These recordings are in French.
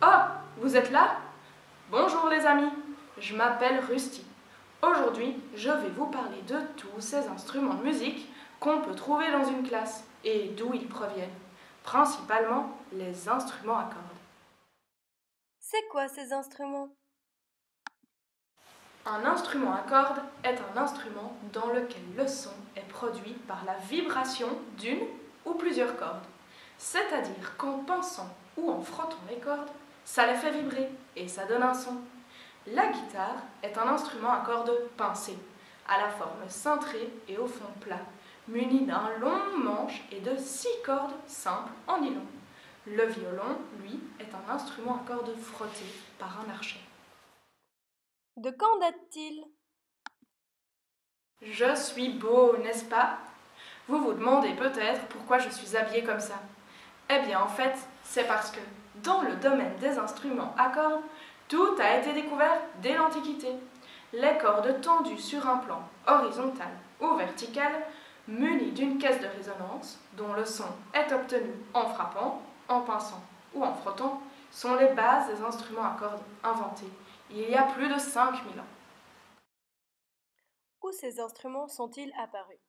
Oh, vous êtes là? Bonjour les amis, je m'appelle Rusty. Aujourd'hui, je vais vous parler de tous ces instruments de musique qu'on peut trouver dans une classe et d'où ils proviennent. Principalement les instruments à cordes. C'est quoi ces instruments? Un instrument à cordes est un instrument dans lequel le son est produit par la vibration d'une ou plusieurs cordes. C'est-à-dire qu'en pinçant ou en frottant les cordes, ça les fait vibrer et ça donne un son. La guitare est un instrument à cordes pincées, à la forme cintrée et au fond plat, muni d'un long manche et de 6 cordes simples en nylon. Le violon, lui, est un instrument à cordes frottées par un archet. De quand date-t-il? Je suis beau, n'est-ce pas? Vous vous demandez peut-être pourquoi je suis habillée comme ça. Eh bien, en fait, c'est parce que, dans le domaine des instruments à cordes, tout a été découvert dès l'Antiquité. Les cordes tendues sur un plan horizontal ou vertical, munies d'une caisse de résonance, dont le son est obtenu en frappant, en pinçant ou en frottant, sont les bases des instruments à cordes inventés il y a plus de 5000 ans. Où ces instruments sont-ils apparus?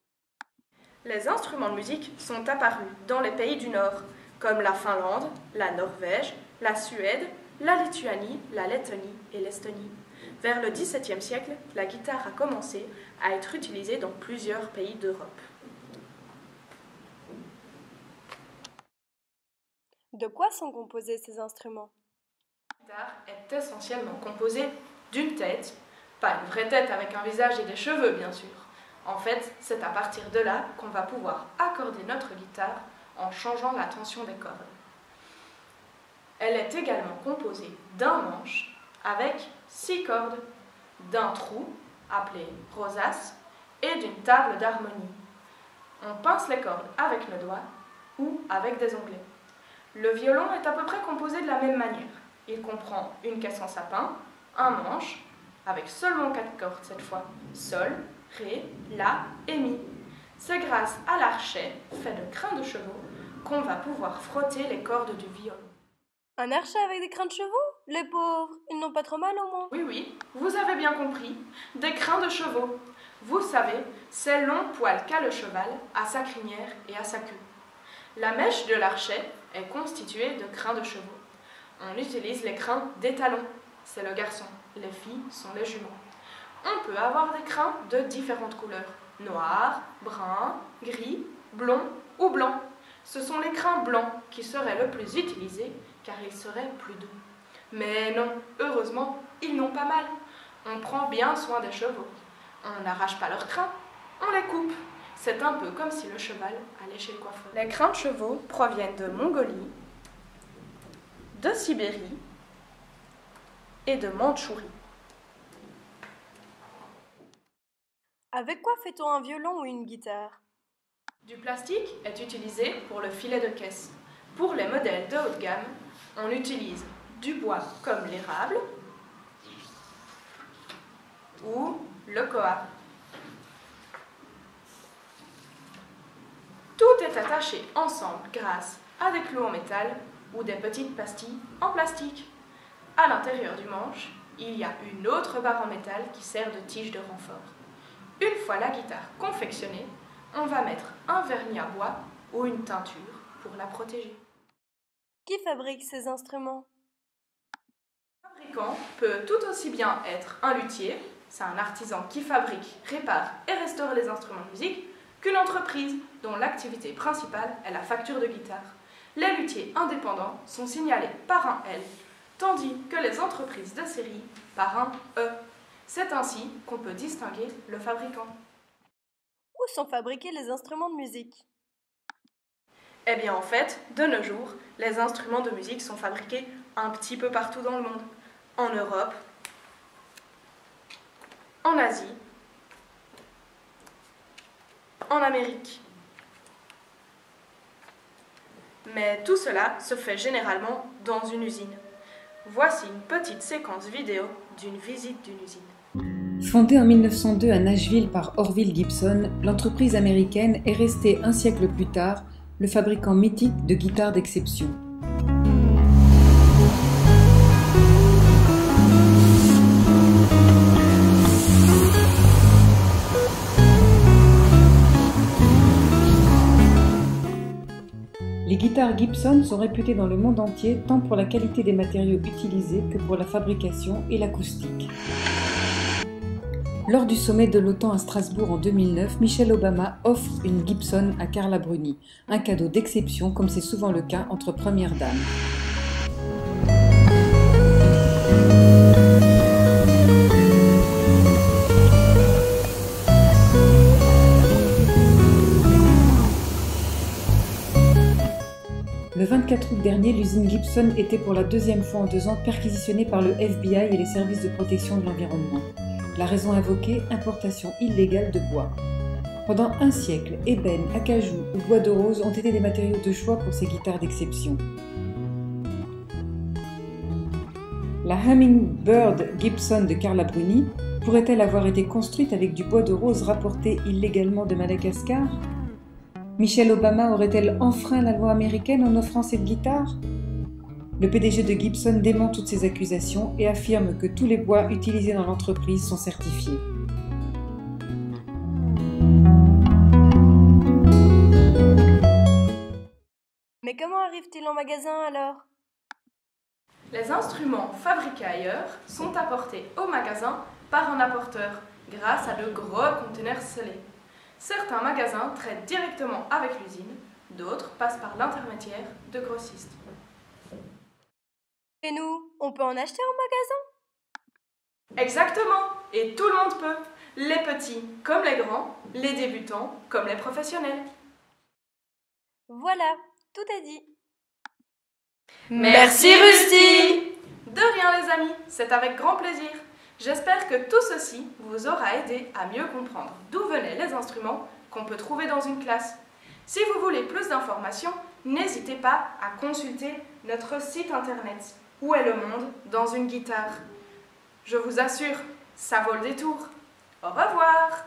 Les instruments de musique sont apparus dans les pays du Nord, comme la Finlande, la Norvège, la Suède, la Lituanie, la Lettonie et l'Estonie. Vers le XVIIe siècle, la guitare a commencé à être utilisée dans plusieurs pays d'Europe. De quoi sont composés ces instruments? La guitare est essentiellement composée d'une tête, pas une vraie tête avec un visage et des cheveux bien sûr. En fait, c'est à partir de là qu'on va pouvoir accorder notre guitare en changeant la tension des cordes. Elle est également composée d'un manche avec 6 cordes, d'un trou, appelé rosace, et d'une table d'harmonie. On pince les cordes avec le doigt ou avec des onglets. Le violon est à peu près composé de la même manière. Il comprend une caisse en sapin, un manche, avec seulement 4 cordes cette fois, sol, ré, la et mi. C'est grâce à l'archet, fait de crins de chevaux, qu'on va pouvoir frotter les cordes du violon. Un archet avec des crins de chevaux? Les pauvres, ils n'ont pas trop mal au moins. Oui, vous avez bien compris, des crins de chevaux. Vous savez, ces longs poils qu'a le cheval à sa crinière et à sa queue. La mèche de l'archet est constituée de crins de chevaux. On utilise les crins des talons, c'est le garçon, les filles sont les juments. On peut avoir des crins de différentes couleurs, noir, brun, gris, blond ou blanc. Ce sont les crins blancs qui seraient le plus utilisés car ils seraient plus doux. Mais non, heureusement, ils n'ont pas mal. On prend bien soin des chevaux. On n'arrache pas leurs crins, on les coupe. C'est un peu comme si le cheval allait chez le coiffeur. Les crins de chevaux proviennent de Mongolie, de Sibérie et de Mandchourie. Avec quoi fait-on un violon ou une guitare? Du plastique est utilisé pour le filet de caisse. Pour les modèles de haut de gamme, on utilise du bois comme l'érable ou le coa. Tout est attaché ensemble grâce à des clous en métal ou des petites pastilles en plastique. À l'intérieur du manche, il y a une autre barre en métal qui sert de tige de renfort. Une fois la guitare confectionnée, on va mettre un vernis à bois ou une teinture pour la protéger. Qui fabrique ces instruments? Le fabricant peut tout aussi bien être un luthier, c'est un artisan qui fabrique, répare et restaure les instruments de musique, qu'une entreprise dont l'activité principale est la facture de guitare. Les luthiers indépendants sont signalés par un L, tandis que les entreprises de série par un E. C'est ainsi qu'on peut distinguer le fabricant. Où sont fabriqués les instruments de musique? Eh bien en fait, de nos jours, les instruments de musique sont fabriqués un petit peu partout dans le monde. En Europe, en Asie, en Amérique. Mais tout cela se fait généralement dans une usine. Voici une petite séquence vidéo d'une visite d'une usine. Fondée en 1902 à Nashville par Orville Gibson, l'entreprise américaine est restée un siècle plus tard le fabricant mythique de guitares d'exception. Les guitares Gibson sont réputées dans le monde entier tant pour la qualité des matériaux utilisés que pour la fabrication et l'acoustique. Lors du sommet de l'OTAN à Strasbourg en 2009, Michelle Obama offre une Gibson à Carla Bruni, un cadeau d'exception comme c'est souvent le cas entre premières dames. Le 24 août dernier, l'usine Gibson était pour la deuxième fois en 2 ans perquisitionnée par le FBI et les services de protection de l'environnement. La raison invoquée, importation illégale de bois. Pendant un siècle, ébène, acajou ou bois de rose ont été des matériaux de choix pour ces guitares d'exception. La Hummingbird Gibson de Carla Bruni pourrait-elle avoir été construite avec du bois de rose rapporté illégalement de Madagascar ? Michelle Obama aurait-elle enfreint la loi américaine en offrant cette guitare ? Le PDG de Gibson dément toutes ces accusations et affirme que tous les bois utilisés dans l'entreprise sont certifiés. Mais comment arrive-t-il en magasin alors? Les instruments fabriqués ailleurs sont apportés au magasin par un apporteur grâce à de gros conteneurs scellés. Certains magasins traitent directement avec l'usine, d'autres passent par l'intermédiaire de grossistes. Et nous, on peut en acheter en magasin? Exactement, et tout le monde peut, les petits comme les grands, les débutants comme les professionnels. Voilà, tout est dit. Merci Rusty! De rien les amis, c'est avec grand plaisir. J'espère que tout ceci vous aura aidé à mieux comprendre d'où venaient les instruments qu'on peut trouver dans une classe. Si vous voulez plus d'informations, n'hésitez pas à consulter notre site internet. Où est le monde dans une guitare? Je vous assure, ça vaut le détour. Au revoir!